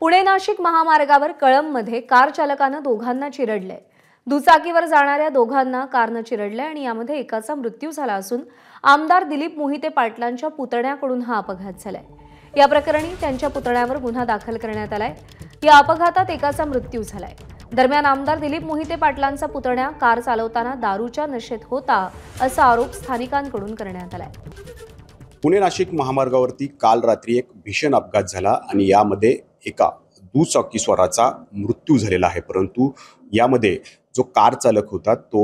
पुणे नाशिक महामार्गावर कळंबमध्ये कार चालकाने दोघांना चिरडले। दुचाकीवर जाणाऱ्या दोघांना कारने चिरडले आणि यामध्ये एकाचा मृत्यू झाला असून आमदार दिलीप मोहिते पाटलांच्या पुतण्याकडून हा अपघात झालाय। या प्रकरणी त्यांच्या पुतण्यावर गुन्हा दाखल करण्यात आलाय। या अपघातात एकाचा मृत्यू झालाय। दरम्यान आमदार दिलीप मोहिते पाटलांचा पुतण्या कार चालवताना दारूच्या नशेत होता असा आरोप स्थानिकांकडून करण्यात आलाय। पुणे नाशिक महामार्गावरती काल रात्री एक भीषण अपघात झाला आणि यामध्ये एका दुचाकीस्वाराचा मृत्यू झालेला आहे। परंतु यामध्ये जो कार चालक होता तो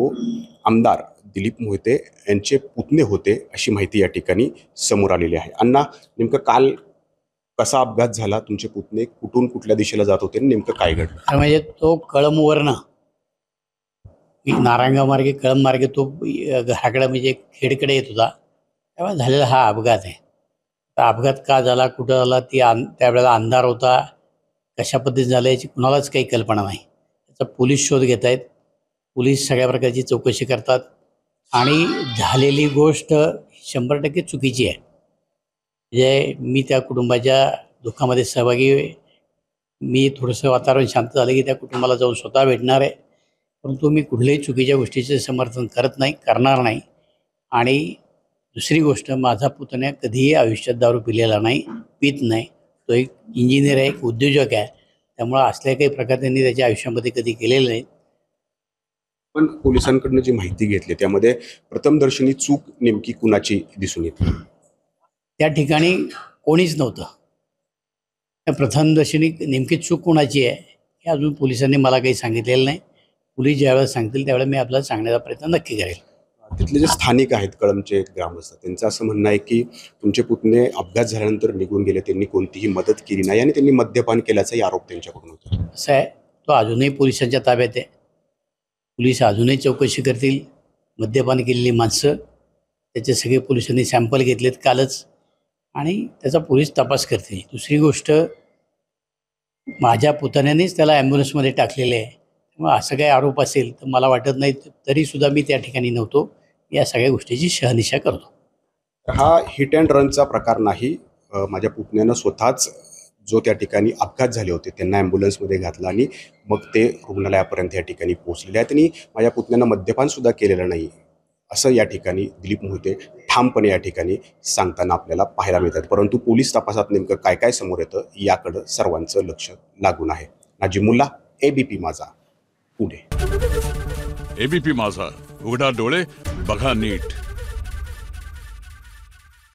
आमदार दिलीप मोहिते यांचे पुतणे होते अशी माहिती या ठिकाणी समोर आलेली आहे। अण्णा, नेमकं काल कसा अपघात झाला? तुमचे पुतणे कुठून कुठल्या दिशेला जात होते? नेमकं काय घडलं? म्हणजे तो कळंबवरनं नारायणगाव मार्गे कळंब मार्गे तो घराकडे म्हणजे खेडकडे येत होता, तेव्हा झालेला हा अपघात आहे। तर अपघात का झाला, कुठं झाला, त्यावेळेला अंधार होता, कशा पद्धतीने झालं याची कुणालाच काही कल्पना नाही। त्याचा पोलीस शोध घेत आहेत, पोलीस सगळ्या प्रकारची चौकशी करतात आणि झालेली गोष्ट 100% चुकीची आहे। म्हणजे मी त्या कुटुंबाच्या दुःखामध्ये सहभागी आहे। मी थोडंसं वातावरण शांत झालं की त्या कुटुंबाला जाऊन स्वतः भेटणार आहे, परंतु मी कुठल्याही चुकीच्या गोष्टीचे समर्थन करत नाही, करणार नाही। आणि दुसरी गोष्ट, माझा पुतण्या कधीही आयुष्यात दारू पिलेला नाही, पित नाही। तो एक इंजिनियर आहे, एक उद्योजक आहे, त्यामुळे असल्या काही प्रकार त्यांनी त्याच्या आयुष्यामध्ये कधी केलेले नाहीत। पण पोलिसांकडून जी माहिती घेतली त्यामध्ये प्रथमदर्शनी चूक नेमकी कुणाची दिसून येते? त्या ठिकाणी कोणीच नव्हतं। त्या प्रथमदर्शनी नेमकी चूक कोणाची आहे हे अजून पोलिसांनी मला काही सांगितलेलं नाही। पोलीस ज्यावेळेस सांगतील त्यावेळेला मी आपल्याला सांगण्याचा प्रयत्न नक्की करेल। तिथले जे स्थानिक आहेत, कळंबचे ग्रामस्थ, त्यांचं असं म्हणणं आहे की तुमचे पुतणे अपघात झाल्यानंतर निघून गेले, त्यांनी कोणतीही मदत केली नाही आणि त्यांनी मद्यपान केल्याचाही आरोप त्यांच्याकडून होता। असं आहे, तो अजूनही पोलिसांच्या ताब्यात आहे। पोलीस अजूनही चौकशी करतील। मद्यपान केलेली माणसं, त्याचे सगळे पोलिसांनी सॅम्पल घेतलेत कालच आणि त्याचा पोलीस तपास करतील। दुसरी गोष्ट, माझ्या पुतण्यानेच त्याला ॲम्ब्युलन्समध्ये टाकलेले आहे, मग असं काही आरोप असेल तर मला वाटत नाही, तरीसुद्धा मी त्या ठिकाणी नव्हतो। या सगळ्या गोष्टीची शहानिशा करतो। हा हिट अँड रनचा प्रकार नाही। माझ्या पुतण्यानं स्वतःच जो त्या ठिकाणी अपघात झाले होते त्यांना ॲम्ब्युलन्समध्ये घातलं आणि मग ते रुग्णालयापर्यंत या ठिकाणी पोहोचलेले आहेत आणि माझ्या पुतण्यानं मद्यपानसुद्धा केलेलं नाही असं या ठिकाणी दिलीप मोहिते ठामपणे या ठिकाणी सांगताना आपल्याला पाहायला मिळतात। परंतु पोलीस तपासात नेमकं काय काय समोर येतं याकडं सर्वांचं लक्ष लागून आहे। नाजिमुल्ला, एबीपी माझा, पुणे। एबीपी माझा, उघडा डोळे बघा नीट।